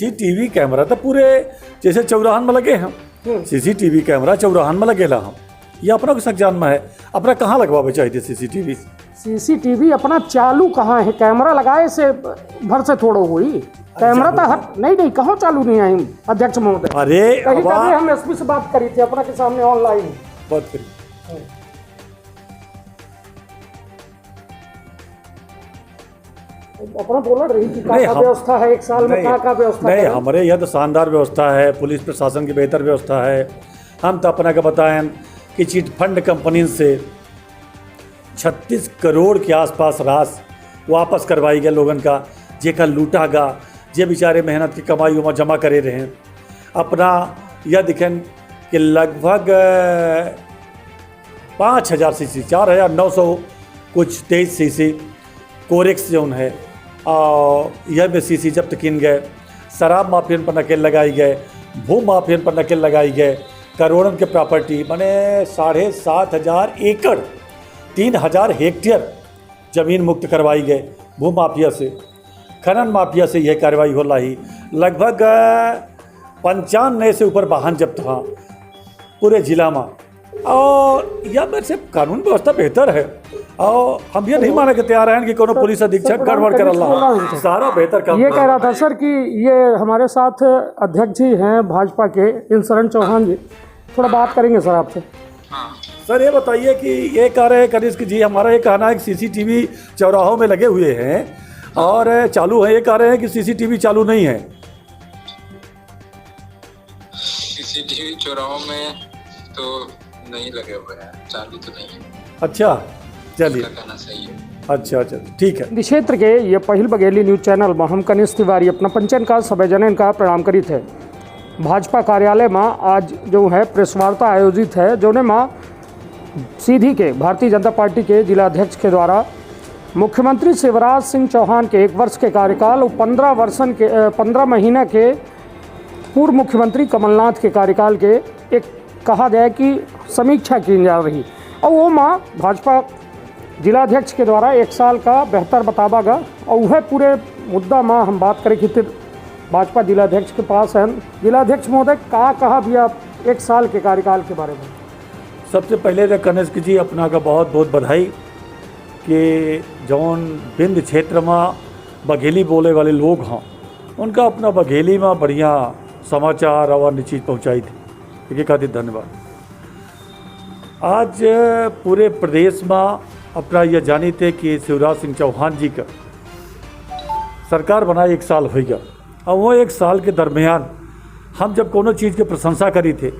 CCTV camera तो पूरे जैसे चौराहन में लगे हैं, सीसीटीवी कैमरा चौराहन में लगेला हम, ये अपना कुछ जान में है, अपना कहाँ लगवावे चाहिए सीसीटीवी? सीसीटीवी अपना चालू कहाँ है? कैमरा लगाए से भर से थोड़ो हुई कैमरा तो हट नहीं कहाँ चालू नहीं है अध्यक्ष महोदय। अरे कहीं हम एसपी से बात करी थी अपना के सामने ऑनलाइन बात करी। अपना बोला रही कि क्या व्यवस्था है, एक साल में क्या व्यवस्था नहीं, हमारे यह तो शानदार व्यवस्था है, पुलिस प्रशासन की बेहतर व्यवस्था है। हम तो अपना का बताएं कि चिट फंड कंपनी से 36 करोड़ के आसपास राशि वापस करवाई गया लोगन का, जेकर लूटा गा, जे बेचारे मेहनत की कमाई वहाँ जमा करे रहे। अपना यह दिखें कि लगभग 5000 सीसी 4900 कुछ 23 सीसी कोरेक्स जोन है, और यह में सीसी जब्त किन गए, शराब माफियन पर नकेल लगाई गए, भू माफियन पर नकेल लगाई गए, करोड़ों के प्रॉपर्टी बने 7500 एकड़ 3000 हेक्टेयर ज़मीन मुक्त करवाई गए भू माफिया से, खनन माफिया से यह कार्रवाई हो रही। लगभग 95 से ऊपर वाहन जब्त था पूरे जिला में, और यह में से कानून व्यवस्था बेहतर है, और हम ये नहीं माने के तैयार हैं कि कोनो पुलिस अधीक्षक गड़बड़ कर रहा, सारा बेहतर काम। ये कह रहा था सर कि ये हमारे साथ अध्यक्ष जी हैं भाजपा के इंद्रशरण चौहान जी, थोड़ा बात करेंगे सर आपसे। सर ये बताइए कि ये कह रहे हैं कनिष्क जी, हमारा ये कहना है कि सीसीटीवी चौराहों में लगे हुए हैं और चालू है, ये कह रहे हैं कि सीसीटीवी चालू नहीं है। सीसीटीवी चौराहों में तो नहीं लगे हुए हैं, चालू तो नहीं है। अच्छा चलिए, कहना सही है। अच्छा ठीक है। क्षेत्र के ये पहिल बघेली न्यूज चैनल में हम कनिष्क तिवारी अपना पंचन का सभे जनन का प्रणाम करी थे। भाजपा कार्यालय में आज जो है प्रेस वार्ता आयोजित है, जो में सीधी के भारतीय जनता पार्टी के जिला अध्यक्ष के द्वारा मुख्यमंत्री शिवराज सिंह चौहान के 1 वर्ष के कार्यकाल और 15 महीने के पूर्व मुख्यमंत्री कमलनाथ के कार्यकाल के एक कहा जाए कि समीक्षा की जा रही, और वो माँ भाजपा जिलाध्यक्ष के द्वारा 1 साल का बेहतर बतावा गया, और वह पूरे मुद्दा में हम बात करें कि भाजपा जिलाध्यक्ष के पास है। जिलाध्यक्ष महोदय कहा भी आप 1 साल के कार्यकाल के बारे में? सबसे पहले तो कनिष्क जी अपना का बहुत बहुत बधाई कि जौन बिंद क्षेत्र में बघेली बोले वाले लोग हों, उनका अपना बघेली में बढ़िया समाचार और अन्य चीज़ पहुँचाई थी, इसके खातिर धन्यवाद। आज पूरे प्रदेश में अपना यह जानी थे कि शिवराज सिंह चौहान जी का सरकार बनाए 1 साल हो गया, और वो 1 साल के दरमियान हम जब कोनो चीज़ की प्रशंसा करी थे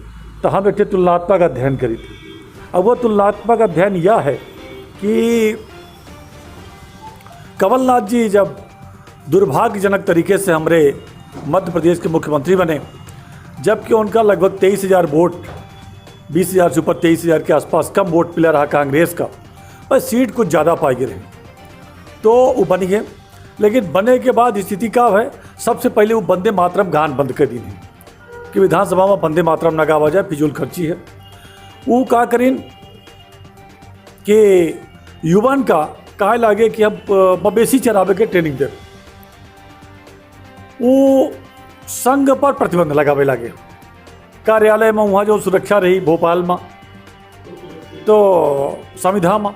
तो हम एक तुलनात्मक अध्ययन करी थे। अब वो तुलनात्मक अध्ययन यह है कि कमलनाथ जी जब दुर्भाग्यजनक तरीके से हमारे मध्य प्रदेश के मुख्यमंत्री बने, जबकि उनका लगभग 23,000 वोट, 20,000 से ऊपर 23,000 के आसपास कम वोट मिला रहा कांग्रेस का, पर सीट कुछ ज़्यादा पाई गई रही, तो वो बन गए। लेकिन बने के बाद स्थिति क्या है, सबसे पहले वो वंदे मातरम गान बंद कर दी कि विधानसभा में वंदे मातरम न गावा जाए, फिजूल खर्ची है। वो का करीन कि युवान का कहा लागे कि हम मवेशी चरावे के ट्रेनिंग दे, वो संघ पर प्रतिबंध लगावे लगे। कार्यालय में वहाँ जो सुरक्षा रही भोपाल में, तो संविधान में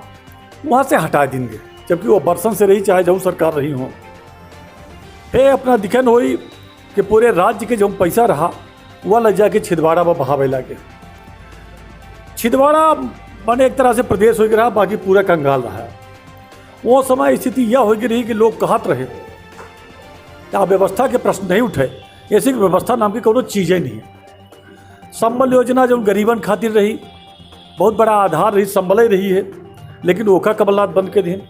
वहाँ से हटा देंगे, जबकि वो बरसन से रही, चाहे जो सरकार रही हो। ये अपना दिखन हुई कि पूरे राज्य के जो पैसा रहा वह लग जाके छिंदवाड़ा में बहावे लगे। छिंदवाड़ा बने एक तरह से प्रदेश हो गया, बाकी पूरा कंगाल रहा। वो समय स्थिति यह हो गई कि लोग कहत रहे क्या व्यवस्था के प्रश्न नहीं उठे, ऐसी व्यवस्था नाम की कोनो चीज़ ही नहीं है। संबल योजना जो गरीबन खातिर रही, बहुत बड़ा आधार रही, संबल ही रही है, लेकिन ओखा कमलनाथ बंद के दिन।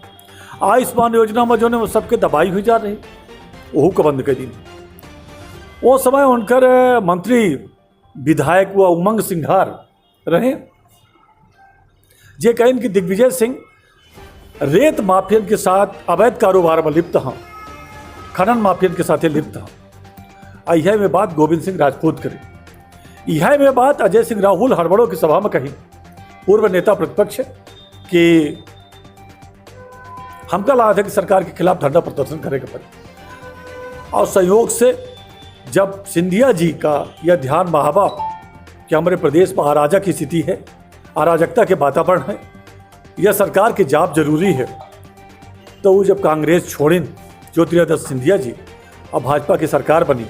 आयुष्मान योजना में जो ने सबके दबाई हुई जा रही, वहू का बंद के दिन। वो समय उनकर मंत्री विधायक व उमंग सिंघार रहे, जे कहें कि दिग्विजय सिंह रेत माफियन के साथ अवैध कारोबार में लिप्त हैं, खनन माफियन के साथ लिप्त हैं। यह में बात गोविंद सिंह राजपूत करी, यह में बात अजय सिंह राहुल हड़बड़ों की सभा में कही, पूर्व नेता प्रतिपक्ष, कि हमका लगा था कि सरकार के खिलाफ धरना प्रदर्शन करेगा पड़े, और संयोग से जब सिंधिया जी का यह ध्यान महावा कि हमारे प्रदेश में अराजक की स्थिति है, अराजकता के वातावरण है, यह सरकार के जाप जरूरी है, तो वो जब कांग्रेस छोड़िन ज्योतिरादित्य सिंधिया जी और भाजपा की सरकार बनी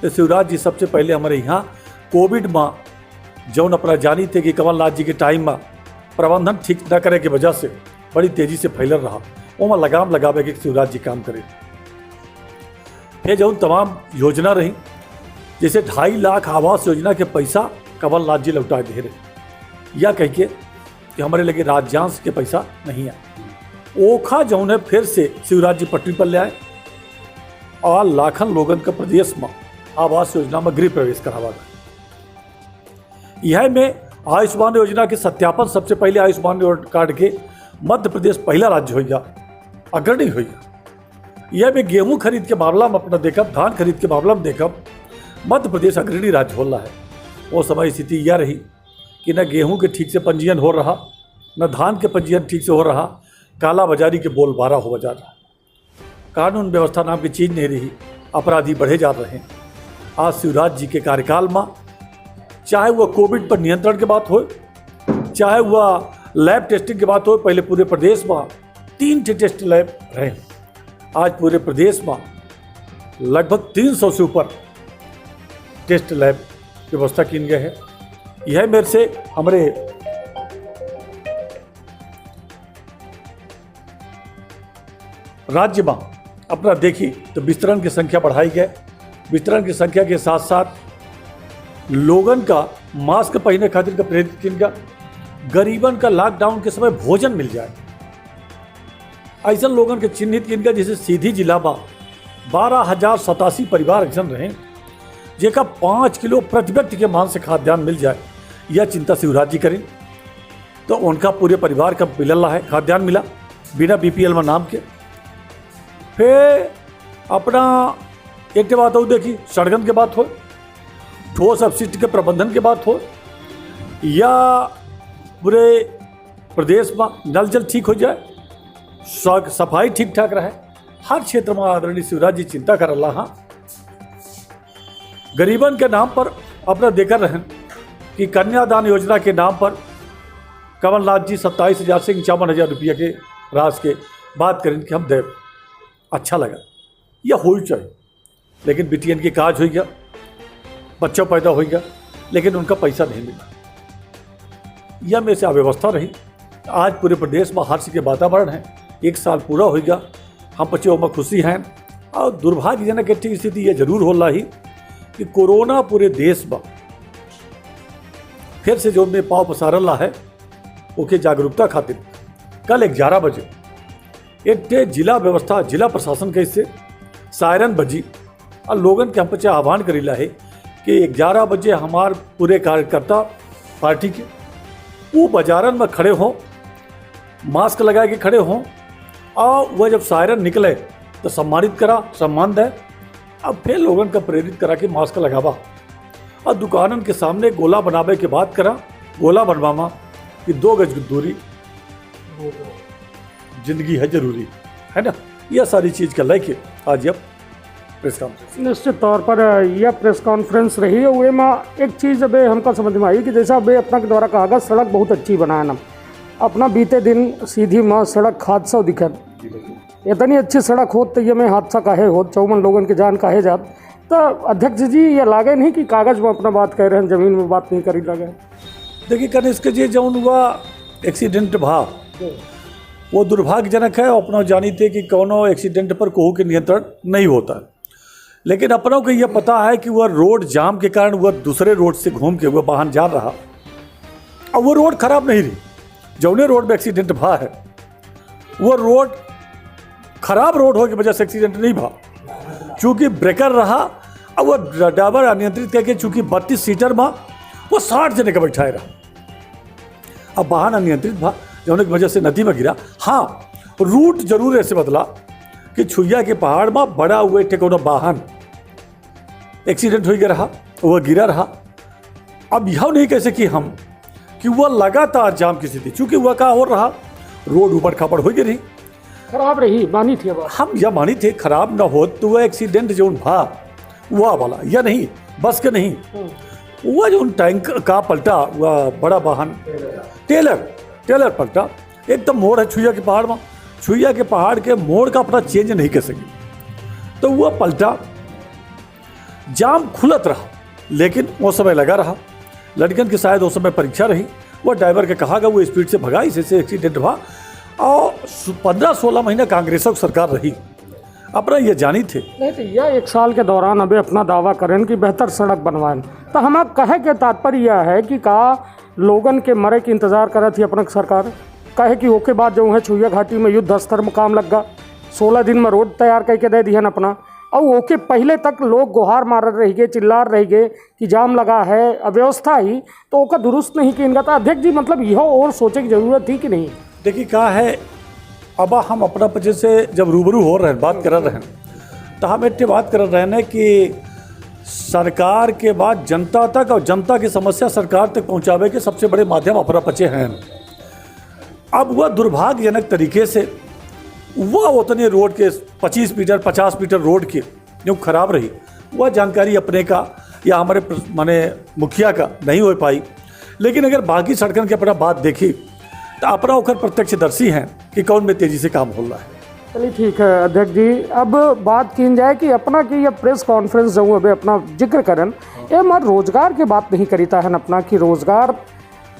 तो शिवराज जी सबसे पहले हमारे यहाँ कोविड में जौन अपना जानी थे कि कमलनाथ जी के टाइम में प्रबंधन ठीक न करे की वजह से बड़ी तेजी से फैलल रहा, वो में लगाम लगावे के शिवराज जी काम करे। फिर जौन तमाम योजना रही, जैसे 2.5 लाख आवास योजना के पैसा कमलनाथ जी लौटा दे रहे, या कह के कि हमारे लगे राज्यांश के पैसा नहीं है। ओखा जौन है फिर से शिवराज जी पटरी पर ले आए और लाखन लोगन का प्रदेश में आवास योजना में गृह प्रवेश करावा गया। यह में आयुष्मान योजना के सत्यापन सबसे पहले आयुष्मान कार्ड के मध्य प्रदेश पहला राज्य हो गया, अग्रणी हो गया। यह में गेहूं खरीद के मामला में अपना देखब, धान खरीद के मामला में देखब, मध्य प्रदेश अग्रणी राज्य हो रहा है। वो समय स्थिति यह रही कि न गेहूं के ठीक से पंजीयन हो रहा, न धान के पंजीयन ठीक से हो रहा, काला बाजारी के बोलबाला हो जा रहा, कानून व्यवस्था नाम की चीज़ नहीं रही, अपराधी बढ़े जा रहे हैं। आज शिवराज जी के कार्यकाल में चाहे वह कोविड पर नियंत्रण की बात हो, चाहे वह लैब टेस्टिंग की बात हो, पहले पूरे प्रदेश में 3 टेस्ट लैब रहे, आज पूरे प्रदेश में लगभग 300 से ऊपर टेस्ट लैब व्यवस्था की गई है। यह मेरे से हमारे राज्य में अपना देखी तो वितरण की संख्या बढ़ाई गई, वितरण की संख्या के साथ साथ लोगन का मास्क पहनने खातिर का प्रेरित किन गया, गरीबन का लॉकडाउन के समय भोजन मिल जाए, ऐसा लोगन के चिन्हित किन गया। जैसे सीधी जिला में 12,087 परिवार ऐसा रहे जेका 5 किलो प्रति व्यक्ति के मान से खाद्यान्न मिल जाए, यह चिंता शिवराज जी करें तो उनका पूरे परिवार का मिल रहा है, खाद्यान्न मिला बिना BPL में नाम के। फिर अपना एक बात हो देखी, सड़कन के बात हो, ठोस अपशिष्ट के प्रबंधन की बात हो, या पूरे प्रदेश में नल जल ठीक हो जाए, सफाई ठीक ठाक रहे, हर क्षेत्र में आदरणीय शिवराज जी चिंता कर रहा। गरीबन के नाम पर अपना देकर रहें कि कन्यादान योजना के नाम पर कमलनाथ जी 27,000 से 51,000 रुपये के राशि के बात करें कि हम दे, अच्छा लगा, यह हो चाहिए। लेकिन बिटियन की काज हो गया, बच्चों पैदा हो गया, लेकिन उनका पैसा नहीं मिला, यह में से अव्यवस्था रही। आज पूरे प्रदेश में हर्ष के वातावरण है, 1 साल पूरा हो गया, हम बच्चों में खुशी हैं। और दुर्भाग्यजनक एक स्थिति यह जरूर हो रही कि कोरोना पूरे देश में फिर से जो में पाव पसार रहा है, ओके जागरूकता खातिर कल 11 बजे एक जिला व्यवस्था, जिला प्रशासन के इससे सायरन बजी और लोगन के हम पे आह्वान करीला है कि 11 बजे हमार पूरे कार्यकर्ता पार्टी के वो बाजारन में खड़े हों, मास्क लगा के खड़े हों, और वह जब सायरन निकले तो सम्मानित करा, सम्मान दे। अब फिर लोगन का प्रेरित करा कि मास्क लगावा, और दुकानन के सामने गोला बनावे के बात करा, गोला बनवामा कि 2 गज की दूरी जिंदगी है जरूरी है ना। यह सारी चीज़ का लेके आज अब प्रेस कॉन्फ्रेंस, निश्चित तौर पर यह प्रेस कॉन्फ्रेंस रही है। वे में एक चीज़ अब हमको समझ में आई कि जैसा अब अपना के द्वारा कहा गया, सड़क बहुत अच्छी बनाया ना, अपना बीते दिन सीधी माँ सड़क हादसा दिखा, इतनी अच्छी सड़क हो तो ये में हादसा काहे हो, 54 लोगों की जान काहे जात। तो अध्यक्ष जी ये लागे नहीं कि कागज़ में अपना बात कह रहे हैं, ज़मीन में बात नहीं करी लगे। देखिए कनिष्क जी जौन हुआ एक्सीडेंट भा वो दुर्भाग्यजनक है। अपना जानी थे कि कोनो एक्सीडेंट पर कोहू के नियंत्रण नहीं होता है, लेकिन अपनों को यह पता है कि वह रोड जाम के कारण वह दूसरे रोड से घूम के वह वाहन जा रहा, और वो रोड खराब नहीं रही, जौने रोड में एक्सीडेंट भा है वो रोड खराब रोड हो की वजह से एक्सीडेंट नहीं भा, चूँकि ब्रेकर रहा और वह ड्राइवर अनियंत्रित करके, चूँकि 32 सीटर में वो 60 जने का बैठाए रहा, अब वाहन अनियंत्रित भा जौने की वजह से नदी में गिरा। हाँ, रूट जरूर ऐसे बदला कि छुइया के पहाड़ में बड़ा हुए ठेकोना वाहन एक्सीडेंट हो गया रहा, वह गिरा रहा। अब यह नहीं कह सकी हम कि वह लगातार जाम की स्थिति, चूँकि वह का हो रहा, रोड ऊपर खापड़ हो गई रही, खराब रही, मानी थी। अब हम यह मानी थे खराब न हो तो वह एक्सीडेंट जो भा वह वाला या नहीं, बस के नहीं, वह जो उन टैंक का पलटा, वह बड़ा वाहन टेलर पलटा, एकदम मोड़ है छुइया के पहाड़ में, छुइया के पहाड़ के मोड़ का अपना चेंज नहीं कर सकी, तो वह पलटा, जाम खुलत रहा, लेकिन वो समय लगा रहा। लड़कन की शायद उस समय परीक्षा रही, वह ड्राइवर के कहा गया, वो स्पीड से भगा, इससे एक्सीडेंट हुआ। और 15-16 महीना कांग्रेसों की सरकार रही, अपना ये जानी थे। नहीं तो यह 1 साल के दौरान अभी अपना दावा करें कि बेहतर सड़क बनवाएं, तो हम कहे के तात्पर्य यह है कि का लोगन के मरे के इंतजार करत थी अपना सरकार, कहे कि ओके बाद जो है छुइया घाटी में युद्ध स्तर में काम लग गा, 16 दिन में रोड तैयार करके दे दिहन अपना, और ओके पहले तक लोग गुहार मार रही गए, चिल्ला रही गए कि जाम लगा है, अव्यवस्था ही, तो ओका दुरुस्त नहीं कि इनका। तो अध्यक्ष जी मतलब यह और सोचे की जरूरत थी कि नहीं? देखिए कहा है, अब हम अपना पचे से जब रूबरू हो रहे हैं, बात कर रहे हैं, तो हम इतनी बात कर रहे हैं कि सरकार के बाद जनता तक, और जनता की समस्या सरकार तक पहुंचावे के सबसे बड़े माध्यम अपना पचे हैं। अब वह दुर्भाग्यजनक तरीके से वह उतने रोड के 25 मीटर 50 मीटर रोड के जो खराब रही, वह जानकारी अपने का या हमारे माने मुखिया का नहीं हो पाई। लेकिन अगर बाकी सड़कन के अपना बात देखी तो अपना ओकर प्रत्यक्षदर्शी हैं कि कौन में तेज़ी से काम हो रहा है। चलिए ठीक है अध्यक्ष जी, अब बात की जाए कि अपना की यह प्रेस कॉन्फ्रेंस जो अभी अपना जिक्र करन, ये हमारे रोजगार की बात नहीं करीता है अपना कि रोजगार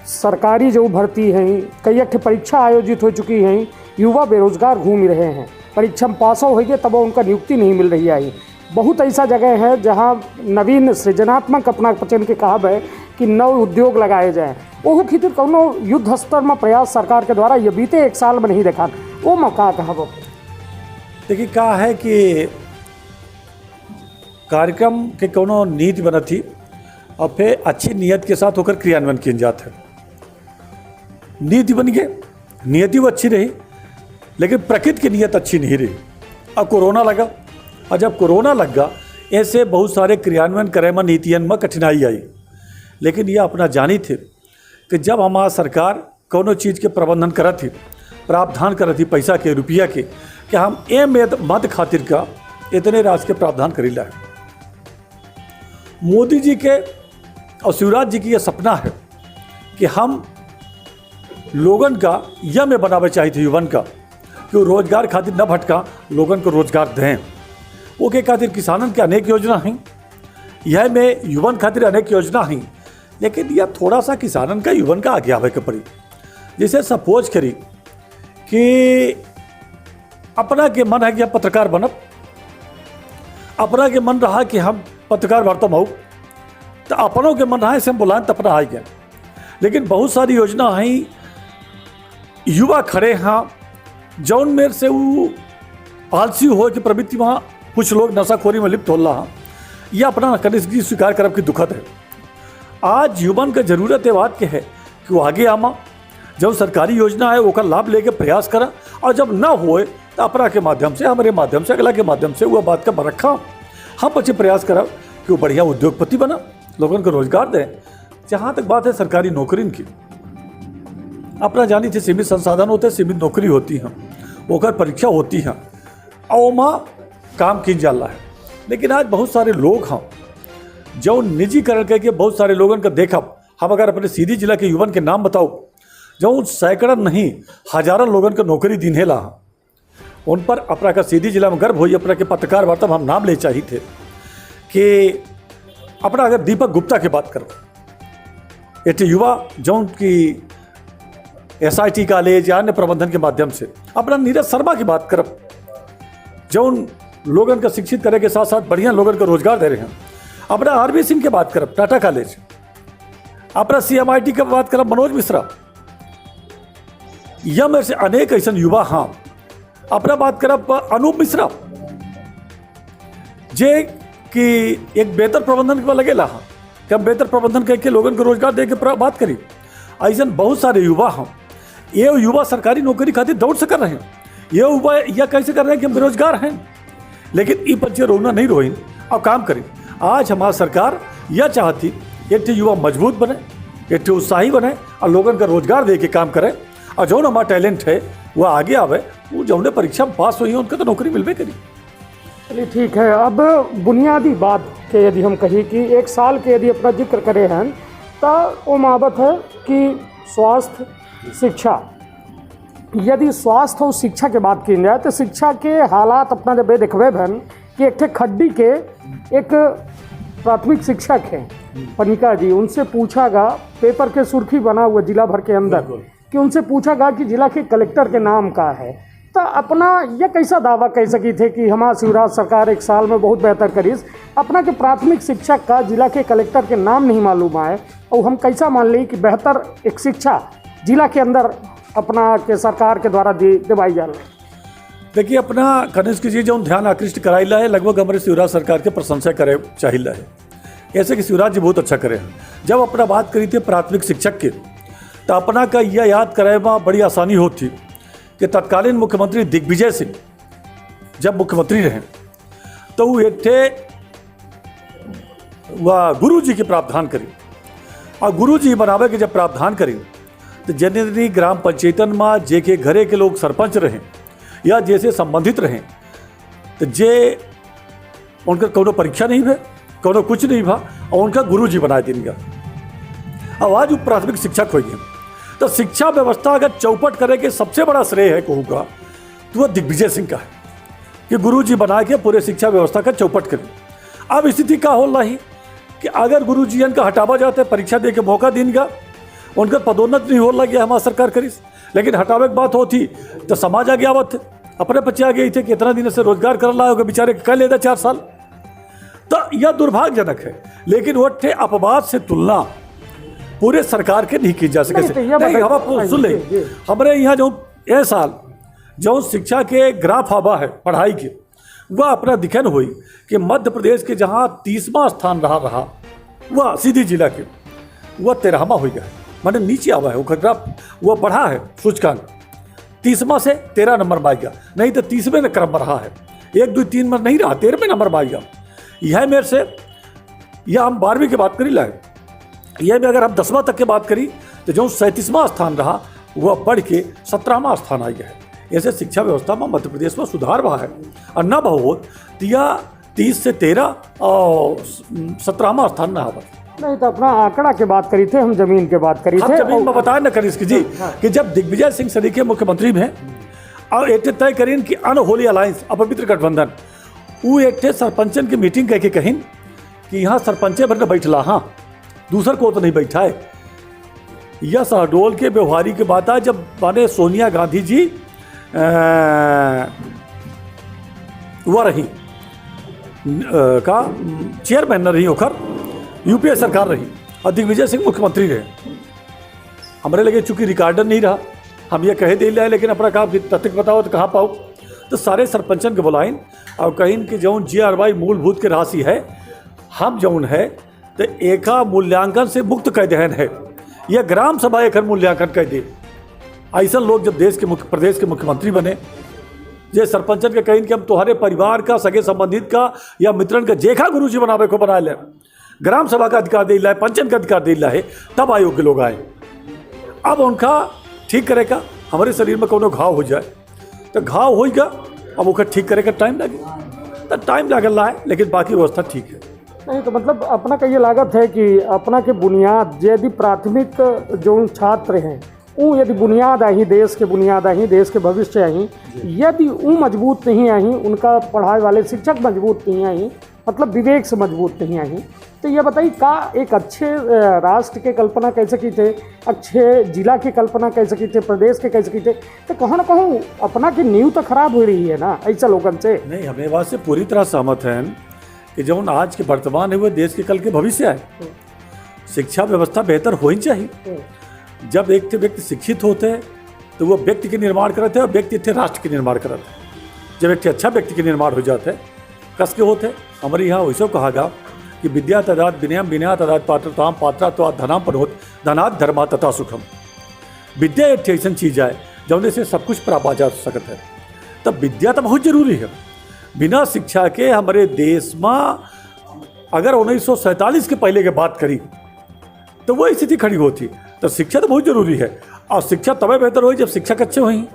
सरकारी जो भर्ती हैं, कई एक परीक्षा आयोजित हो चुकी हैं, युवा बेरोजगार घूम रहे हैं, परीक्षा में पास हो गए तब उनका नियुक्ति नहीं मिल रही है। बहुत ऐसा जगह है जहां नवीन सृजनात्मक अपना पचन के कहा है कि नव उद्योग लगाए जाएँ, वो खातिर कोनो युद्ध स्तर में प्रयास सरकार के द्वारा ये बीते 1 साल में नहीं देखा, वो मौका कहा। वो देखिए कहा है कि कार्यक्रम के कोनो नीति बनत थी और फिर अच्छी नीयत के साथ होकर क्रियान्वयन किए जाते हैं। नीति बन गए, नीयति वो अच्छी रही, लेकिन प्रकृति की नीयत अच्छी नहीं रही। अब कोरोना लगा, और जब कोरोना लग गया, ऐसे बहुत सारे क्रियान्वयन करे में नीतियन में कठिनाई आई। लेकिन यह अपना जानी थे कि जब हमारा सरकार कोनो चीज़ के प्रबंधन करत थी, प्रावधान करत थी पैसा के, रुपया के, कि हम मद खातिर का इतने राज के प्रावधान करीला है। मोदी जी के और शिवराज जी की यह सपना है कि हम लोगन का यह में बनावे चाहिए थे युवन का कि वो रोजगार खातिर न भटका, लोगन को रोजगार दें। वो के खातिर किसानन के अनेक योजना हैं, यह में युवन खातिर अनेक योजना हैं, लेकिन यह थोड़ा सा किसानन का युवन का आगे आवे के पड़ी। जैसे सपोज करी कि अपना के मन है कि हम पत्रकार बनब, अपना के मन रहा कि हम पत्रकार वार्ता हो, तो अपनों के मन रहा है से हम बुलाएं तो अपना आ गया। लेकिन बहुत सारी योजना हैं, युवा खड़े हैं जौन मेर से वो आलसी हो कि प्रवृत्ति वहाँ कुछ लोग नशाखोरी में लिप्त हो रहा, यह अपना कनिष्ठ स्वीकार करब की दुखद है। आज युवन का जरूरत है बात के है कि वो आगे आमा, जब सरकारी योजना है वो लाभ लेके प्रयास करा, और जब ना होए तो अपना के माध्यम से, हमारे माध्यम से, अगला के माध्यम से वह बात का बरखा हम बच्चे प्रयास करा कि वो बढ़िया उद्योगपति बना, लोगों को रोजगार दें। जहाँ तक बात है सरकारी नौकरी की, अपना जानी थी सीमित संसाधन होते, सीमित नौकरी होती हैं, ओकर परीक्षा होती हैं, और वहाँ काम की जाला है। लेकिन आज बहुत सारे लोग हैं जो निजीकरण करके बहुत सारे लोगों का देखा, हम अगर अपने सीधी जिला के युवन के नाम बताओ, जो सैकड़ों नहीं हजारों लोगों को नौकरी दिनेला, उन पर अपना का सीधी जिला में गर्व हुई। अपना के पत्रकार वार्ता हम नाम ले चाहिए थे कि अपना अगर दीपक गुप्ता की बात करो, एक युवा जो की SIT कॉलेज या अन्य प्रबंधन के माध्यम से, अपना नीरज शर्मा की बात करब जो लोगों का शिक्षित करे के साथ साथ बढ़िया लोगों को रोजगार दे रहे हैं, अपना RB सिंह की बात करब टाटा कॉलेज, अपना CMIT की बात करब मनोज मिश्रा, यह मेरे से अनेक ऐसा युवा हाँ। अपना बात करब अनूप मिश्रा जे कि एक बेहतर प्रबंधन के लगेला हाँ, कि हम बेहतर प्रबंधन करके लोगों को रोजगार दे के बात करी। ऐसा बहुत सारे युवा हैं, ये युवा सरकारी नौकरी खातिर दौड़ से कर रहे हैं, ये युवा यह कैसे कर रहे हैं कि हम बेरोजगार हैं, लेकिन ई बच्चे रोना नहीं रोइन और काम करें। आज हमारी सरकार यह चाहती एक युवा मजबूत बने, एक उत्साही बने और लोगों का रोजगार दे के काम करें, और जो हमारा टैलेंट है वह आगे आवे, वो जो पास पास हुई है उनका तो नौकरी मिलबे करी। चलिए ठीक है, अब बुनियादी बात के यदि हम कही कि 1 साल के यदि अपना जिक्र करें हैं तो वो माबत है कि स्वास्थ्य शिक्षा, यदि स्वास्थ्य और शिक्षा के बात की जाए तो शिक्षा के हालात अपना जब देखबे भन कि एक खड्डी के एक प्राथमिक शिक्षक हैं पनिका जी, उनसे पूछागा, पेपर के सुर्खी बना हुआ जिला भर के अंदर, कि उनसे पूछागा कि जिला के कलेक्टर के नाम का है, तो अपना यह कैसा दावा कह सकी थे कि हमारा शिवराज सरकार 1 साल में बहुत बेहतर करीस, अपना के प्राथमिक शिक्षक का जिला के कलेक्टर के नाम नहीं मालूम आए और हम कैसा मान ली कि बेहतर एक शिक्षा जिला के अंदर अपना के सरकार के द्वारा दिवाई जा रही। देखिए, अपना कनिष्क जी जो ध्यान आकृष्ट कराइला है, लगभग हमारे शिवराज सरकार के प्रशंसा करे चाहिए है, ऐसे कि शिवराज जी बहुत अच्छा करे हैं। जब अपना बात करी थी प्राथमिक शिक्षक के, तो अपना का यह याद कराए में बड़ी आसानी होती कि तत्कालीन मुख्यमंत्री दिग्विजय सिंह जब मुख्यमंत्री रहे तो वो एक थे वह गुरु जी के प्रावधान करी, और गुरु जी बनावे के जब प्रावधान करी तो जितनी ग्राम पंचायतन में जे के घरे के लोग सरपंच रहे या जैसे संबंधित रहे, तो जे उनका कोनो परीक्षा नहीं भे, कोनो कुछ नहीं भा, और उनका गुरु जी बना देंगे। अब आज वो प्राथमिक शिक्षक हो गए, तो शिक्षा व्यवस्था अगर चौपट करे के सबसे बड़ा श्रेय है कहूँगा तो वह दिग्विजय सिंह का है कि गुरु जी बना के पूरे शिक्षा व्यवस्था का चौपट करें। अब स्थिति क्या हो रही कि अगर गुरु जी इनका हटावा जाते, परीक्षा दे के मौका देंगे, उनका पदोन्नत नहीं हो लगे हमारा सरकार करीस, लेकिन हटावे की बात होती तो समाज आगे आवत थे, अपने बच्चे आ गए थे कि इतना दिन से रोजगार कर रहा होगा, बेचारे कर लेता 4 साल, तो यह दुर्भाग्यजनक है। लेकिन वो थे अपवाद से तुलना पूरे सरकार के नहीं की जा सके। नहीं, हम सुन ले, हमारे यहाँ जो ये साल जो शिक्षा के ग्राफ आवा है पढ़ाई के, वह अपना दिखन हुई कि मध्य प्रदेश के जहाँ 30वां स्थान रहा वह सीधी जिला के वह 13वां हो गया है, मैंने नीचे आवा है वो ग्राफ, वह बढ़ा है सूचकांक 30वां से 13 नंबर में आ गया, नहीं तो 30वें क्रम में रहा है, 1, 2, 3 में नहीं रहा, 13वें नंबर में आ गया। यह मेरे से, यह हम 12वीं की बात करी लाए, यह में अगर हम 10वां तक की बात करी तो जो 37वां स्थान रहा वह बढ़ के 17वां स्थान आ गया है। ऐसे शिक्षा व्यवस्था में मध्य प्रदेश में सुधार हुआ है, और न बहुत या 30 से 13 और 17वां स्थान न हुआ। नहीं तो अपना आंकड़ा की बात करी थे, हम जमीन की बात करी थे, जमीन में बताया न करी जी कि जब दिग्विजय सिंह सरीखे मुख्यमंत्री में और एक तय करीन कि अनहोली अलायंस अपवित्र गठबंधन, वो एक सरपंचन की मीटिंग कह के कहीन कि यहाँ सरपंचे भर न बैठला, हाँ दूसर को तो नहीं बैठा है। यह शहडोल के व्यवहारी की बात है, जब माने सोनिया गांधी जी वह रही का चेयरमैन रही होकर यूपीए सरकार रही और दिग्विजय सिंह मुख्यमंत्री रहे। हमारे लगे चूंकि रिकॉर्डर नहीं रहा, हम ये कहे दे रहे, लेकिन अपना काम तथ्य बताओ तो कहाँ पाओ, तो सारे सरपंचन के बुलाइन और कहीं कि जौन GRY मूलभूत के राशि है, हम जौन है तो एका मूल्यांकन से मुक्त कह देहन है, यह ग्राम सभा एक मूल्यांकन कह दे। ऐसा लोग जब देश के प्रदेश के मुख्यमंत्री बने, जे सरपंचन के कहीं कि हम तुम्हारे परिवार का, सगे संबंधित का या मित्रन का जेखा गुरु जी बनावे को बना ले, ग्राम सभा का अधिकार दे ला है, पंचन का अधिकार दे ला है, तब आयोग के लोग आए। अब उनका ठीक करे का, हमारे शरीर में कोनो घाव हो जाए तो घाव होगा, अब उसका ठीक करे का टाइम लगे तो टाइम लगल है, लेकिन बाकी व्यवस्था ठीक है। नहीं तो मतलब अपना का ये लागत है कि अपना के बुनियाद यदि प्राथमिक जो छात्र हैं वो यदि बुनियाद आई, देश के बुनियाद आई, देश के भविष्य आई, यदि वो मजबूत नहीं आई, उनका पढ़ाई वाले शिक्षक मजबूत नहीं आई, मतलब विवेक से मजबूत नहीं आई, तो ये बताइए का एक अच्छे राष्ट्र के कल्पना कैसे की थे, अच्छे जिला की कल्पना कैसे की थे, प्रदेश के कैसे की थे, तो कहूँ ना कहूँ अपना की नींव तो खराब हो रही है ना ऐसा लोगन से। नहीं, हमें बात से पूरी तरह सहमत हैं कि जो आज के वर्तमान है वो देश के कल के भविष्य है। शिक्षा व्यवस्था बेहतर हो ही चाहिए। जब एक व्यक्ति शिक्षित होते हैं तो वो व्यक्ति के निर्माण करते हैं और व्यक्ति थे राष्ट्र के निर्माण करते हैं। जब एक अच्छा व्यक्ति के निर्माण हो जाते हैं, कस के होते, हमारे यहाँ वैसे कहा गया कि विद्या तदात विनयम विनया तदात पात्रताम पात्रा तो धनाम पनोत धनात धर्मा तथा सुखम। विद्या एक ऐसी चीज़ है जौने से सब कुछ प्राप्त जा सकता है, तब विद्या तो बहुत जरूरी है। बिना शिक्षा के हमारे देश में अगर 1947 के पहले की बात करी तो वो स्थिति खड़ी होती, तो शिक्षा तो बहुत जरूरी है। और शिक्षा तब बेहतर हुई जब शिक्षक अच्छे हुई,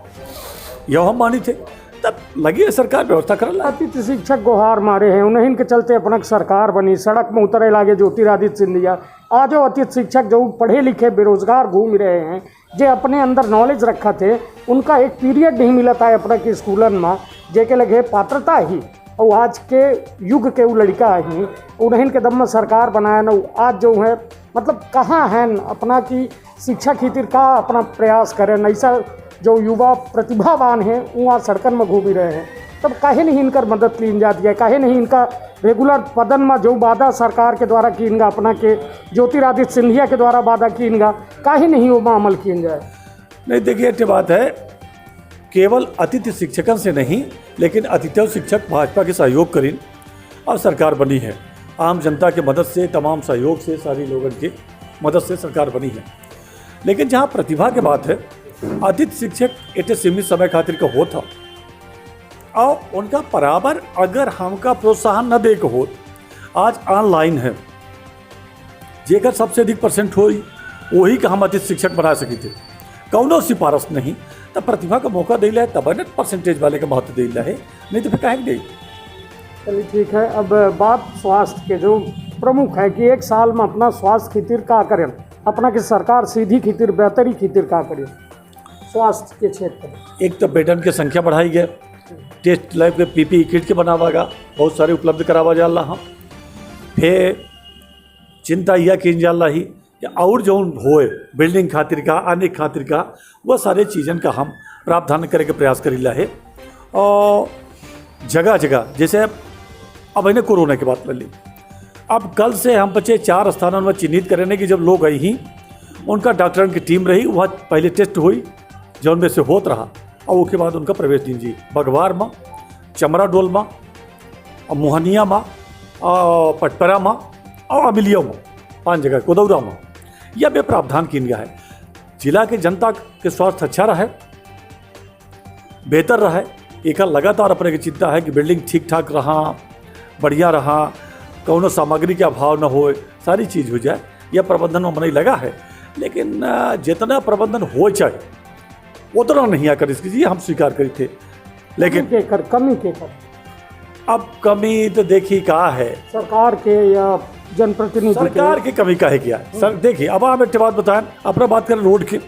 यह हम मानी थे। तब लगी है सरकार व्यवस्था कर ला। अतिथि शिक्षक गुहार मारे हैं उन्हें इनके चलते अपना सरकार बनी, सड़क में उतरे लागे ज्योतिरादित्य सिंधिया। आज वो अतिथि शिक्षक जो पढ़े लिखे बेरोजगार घूम रहे हैं, जे अपने अंदर नॉलेज रखा थे, उनका एक पीरियड नहीं मिला था अपना के स्कूलन में, जेके लगे पात्रता ही और आज के युग के वो लड़का ही उन्हें के दम में सरकार बनाया न। आज जो है मतलब कहाँ है अपना की शिक्षा खातिर का अपना प्रयास करें, ऐसा जो युवा प्रतिभावान हैं वहाँ सड़कन में घूम रहे हैं, तब काहे नहीं इनकर मदद ली जाती है, काहे नहीं इनका रेगुलर पदन में जो वादा सरकार के द्वारा की इनका अपना के ज्योतिरादित्य सिंधिया के द्वारा वादा की इनका काहे नहीं वो में अमल किया जाए। नहीं देखिए ये बात है, केवल अतिथि शिक्षकन से नहीं लेकिन अतिथि शिक्षक भाजपा के सहयोग करीन और सरकार बनी है। आम जनता के मदद से, तमाम सहयोग से, सारी लोगों की मदद से सरकार बनी है। लेकिन जहाँ प्रतिभा की बात है, अतिथि शिक्षक एक सीमित समय खातिर का होता और उनका बराबर अगर हमका प्रोत्साहन न दे के हो, आज ऑनलाइन है जेकर सबसे अधिक परसेंट हो वही का हम अतिथि शिक्षक बना सकी थे, कौनो सिफारिश नहीं। तब प्रतिभा का मौका दे है, तब न परसेंटेज वाले का महत्व दे है, नहीं तो फिर काहे दे। चलिए ठीक है, अब बात स्वास्थ्य के जो प्रमुख है कि एक साल में अपना स्वास्थ्य खातिर का करें, अपना की सरकार सीधी खातिर बेहतरी खातिर का करें स्वास्थ्य के क्षेत्र में। एक तो बेडन की संख्या बढ़ाई गया, टेस्ट लैब के पीपीई किट के बनावागा बहुत सारे उपलब्ध करावा जाला हम। फिर चिंता यह की जाला ही कि और जो होए बिल्डिंग खातिर का, अन्य खातिर का, वह सारे चीज़न का हम प्रावधान करे के प्रयास करीला है। और जगह जगह जैसे अब इन्हें कोरोना की बात ले ली, अब कल से हम बच्चे 4 स्थानों में चिन्हित करेंगे कि जब लोग आई ही उनका डॉक्टरन की टीम रही, वह पहले टेस्ट हुई जो उनमें से होत रहा और उसके बाद उनका प्रवेश दीजिए बगवार में, चमरा डोल में, मोहनिया में, पटपरा में और अमिलिया में, 5 जगह कोदौरा में यह भी प्रावधान किया गया है। जिला के जनता के स्वास्थ्य अच्छा रहे, बेहतर रहे, एक लगातार अपने की चिंता है कि बिल्डिंग ठीक ठाक रहा, बढ़िया रहा, कौनो सामग्री के अभाव न हो, सारी चीज़ हो जाए, यह प्रबंधन में नहीं लगा है। लेकिन जितना प्रबंधन हो चाहे उतना नहीं आकर इसकी जी हम स्वीकार करी थे। लेकिन कमी के कर अब कमी तो देखिए कहाँ है, सरकार के या जनप्रतिनिधि सरकार की कमी काहे किया है। सर देखिए अब हम एक बात बताएं, अपना बात करें रोड की,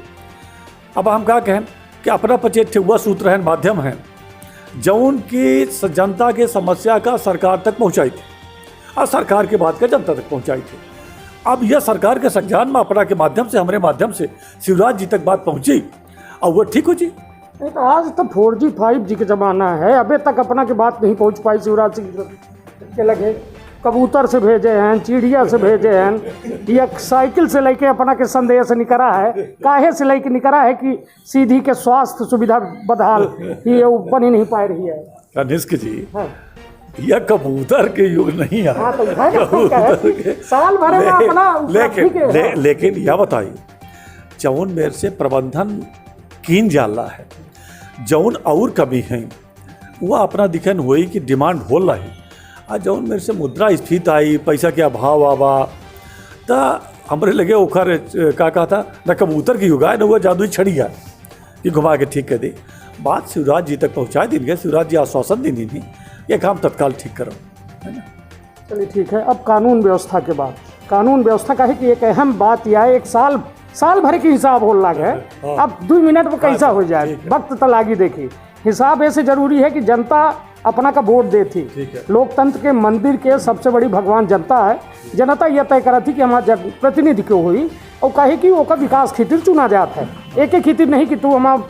अब हम क्या कहें कि अपना 25 वह सूत्र है, माध्यम है जौन की जनता के समस्या का सरकार तक पहुंचाई थी और सरकार की बात का जनता तक पहुंचाई थी। अब यह सरकार के संज्ञान में अपना के माध्यम से, हमारे माध्यम से शिवराज जी तक बात पहुंची और वो ठीक हो जी। नहीं तो आज तो 4G 5G का ज़माना है, अभी तक अपना की बात नहीं पहुंच पाई। शिवराज सिंह के लगे कबूतर से भेजे हैं, चिड़िया से भेजे हैं, या साइकिल से लेके अपना के संदेश निकला है, काहे से लेके निकला है कि सीधी के स्वास्थ्य सुविधा बदहाल ये बनी नहीं पा रही है। कनिष्क जी हाँ। यह कबूतर के युग नहीं है, हाँ, तो साल भर में अपना लेकिन यह बताइए जौन मेरे से प्रबंधन कीन जाला है, जौन और कमी है वह अपना दिखन हुई कि डिमांड हो रहा है। आज जौन मेरे से मुद्रा स्फीत आई, पैसा के अभाव आवा, तो हमारे लगे ओखर का कहा था न कबूतर की युगा है न वह जादुई छड़िया कि घुमा के ठीक कर दे। बात शिवराज जी तक पहुँचा दी गए, शिवराज जी आश्वासन दी नहीं, ये काम तत्काल ठीक करो, है ना। चलिए ठीक है, अब कानून व्यवस्था के बाद, कानून व्यवस्था का है कि एक अहम बात यह है, एक साल भर की हिसाब हो लग है, अब 2 मिनट में कैसा हो जाए, वक्त तो लागी। देखिए हिसाब ऐसे जरूरी है कि जनता अपना का वोट दे थी। लोकतंत्र के मंदिर के सबसे बड़ी भगवान जनता है। जनता यह तय करा थी कि हमारा प्रतिनिधि क्यों हुई और कहे कि ओका विकास खातिर चुना जाता है, एक खातिर नहीं कि तू हमारा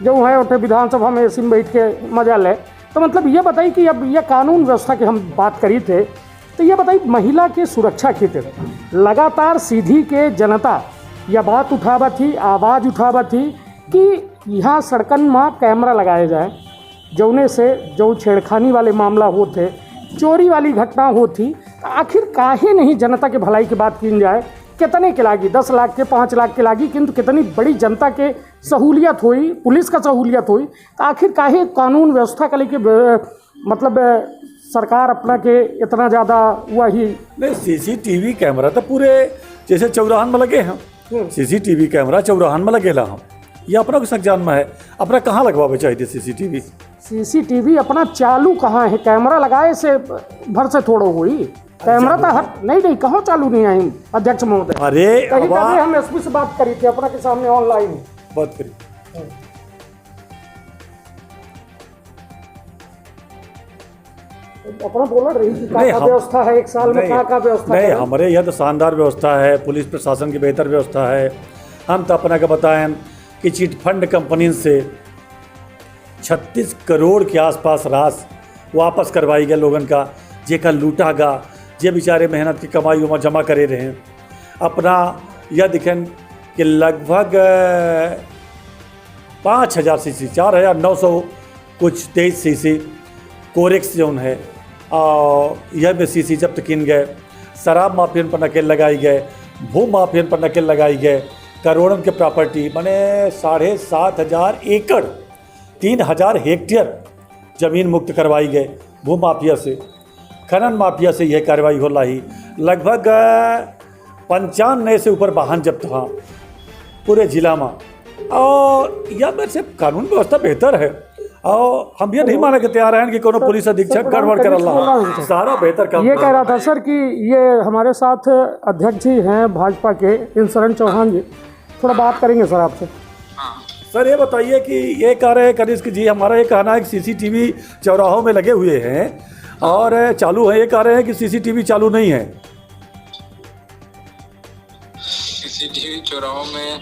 जो है उठे विधानसभा में ऐसे में बैठ के मजा ले। तो मतलब ये बताइए कि अब यह कानून व्यवस्था की हम बात करी थे, तो ये बताइए महिला के सुरक्षा खातिर लगातार सीधी के जनता यह बात उठावा थी, आवाज़ उठावा थी कि यहाँ सड़कन में कैमरा लगाया जाए, जौने से जो छेड़खानी वाले मामला होते, चोरी वाली घटना होती, आखिर काहे नहीं जनता के भलाई की बात की जाए। कितने के लागी, 10 लाख के 5 लाख के लागी, किंतु कितनी बड़ी जनता के सहूलियत हुई, पुलिस का सहूलियत हुई, तो आखिर काहे कानून व्यवस्था का लेके मतलब सरकार अपना के इतना ज़्यादा वही नहीं। CCTV कैमरा तो पूरे जैसे चौराहन में लगे हैं, CCTV कैमरा चौराहन में लगेला हम, ये अपना को संज्ञान में है, अपना कहाँ लगवावे चाहिए सीसीटीवी? सीसीटीवी अपना चालू कहाँ है? कैमरा लगाए से भर से थोड़ो हुई कैमरा तो हर नहीं कहाँ चालू नहीं आई अध्यक्ष महोदय। अरे कहीं कभी हम एसपी से बात करी थी अपना के सामने ऑनलाइन बात करी। अपना बोला रही कि क्या व्यवस्था है, एक साल में क्या व्यवस्था नहीं, है? हमारे यहाँ तो शानदार व्यवस्था है, पुलिस प्रशासन की बेहतर व्यवस्था है। हम तो अपना का बताएं कि चिट फंड कंपनी से 36 करोड़ के आसपास राशि वापस करवाई गया लोगन का, जेकर लूटा गा, जे बेचारे मेहनत की कमाई उमा जमा करे रहे हैं। अपना यह दिखें कि लगभग 5000 सीसी 4900 कुछ 23 सीसी कोरेक्स जोन है, और यह में सीसी जब्त किन गए। शराब माफियन पर नकेल लगाई गए, भू माफियन पर नकेल लगाई गए। करोड़ों के प्रॉपर्टी बने 7500 एकड़ 3000 हेक्टेयर ज़मीन मुक्त करवाई गए भू माफिया से। खनन माफिया से यह कार्रवाई हो रही। लगभग 95 से ऊपर वाहन जब्त हुआ पूरे जिला में, और यह में से कानून व्यवस्था बेहतर है। और हम ये नहीं माने के तैयार हैं कि कोनो पुलिस अधीक्षक गड़बड़ कर रहा, सारा बेहतर काम। ये कह रहा था सर कि ये हमारे साथ अध्यक्ष जी हैं भाजपा के इंसरण चौहान जी, थोड़ा बात करेंगे सर आपसे। सर ये बताइए कि ये कह रहे हैं कनिष्क जी, हमारा ये कहना है कि सीसीटीवी चौराहों में लगे हुए हैं और चालू है, ये कह रहे हैं कि सीसीटीवी चालू नहीं है। सीसीटीवी चौराहों में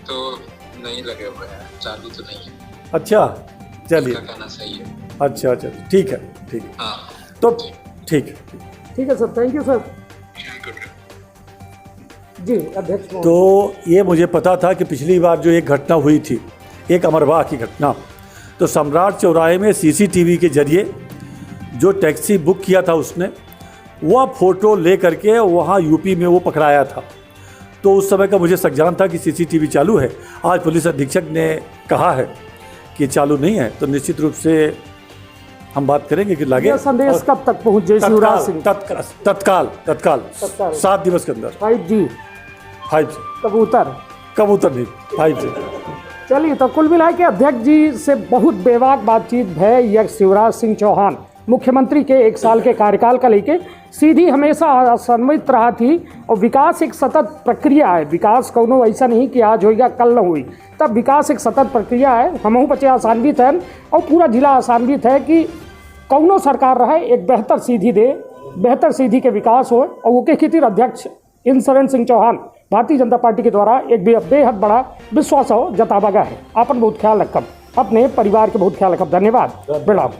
तो नहीं लगे हुए हैं, चालू तो नहीं है। अच्छा चलिए, कहना सही है। अच्छा ठीक है हाँ तो ठीक है सर, थैंक यू सर जी अध्यक्ष। तो ये मुझे पता था कि पिछली बार जो एक घटना हुई थी, एक अमरवाह की घटना, तो सम्राट चौराहे में सीसीटीवी के जरिए जो टैक्सी बुक किया था उसने, वह फ़ोटो ले करके वहाँ यूपी में वो पकड़ाया था। तो उस समय का मुझे संज्ञान था कि सीसीटीवी चालू है। आज पुलिस अधीक्षक ने कहा है कि चालू नहीं है, तो निश्चित रूप से हम बात करेंगे कि लगे। यह संदेश कब तक पहुँच जाए शिवराज सिंह? तत्काल 7 दिवस के अंदर। 5G कबूतर नहीं 5G। चलिए, तो कुल मिला के अध्यक्ष जी से बहुत बेबाक बातचीत है। यह शिवराज सिंह चौहान मुख्यमंत्री के 1 साल के कार्यकाल का लेके सीधी हमेशा असंवित रहा थी, और विकास एक सतत प्रक्रिया है। विकास कोनो ऐसा नहीं कि आज होगा कल न हुई, तब विकास एक सतत प्रक्रिया है। हमहू बच्चे आसान्वित हैं और पूरा जिला आसान्वित है कि कौनो सरकार रहे एक बेहतर सीधी दे, बेहतर सीधी के विकास हो। और वो के खातिर अध्यक्ष इंसरण सिंह चौहान भारतीय जनता पार्टी के द्वारा एक बेहद बड़ा विश्वास हो जतावा गया है। अपन बहुत ख्याल रखब, अपने परिवार के बहुत ख्याल रखब। धन्यवाद। प्रणाम।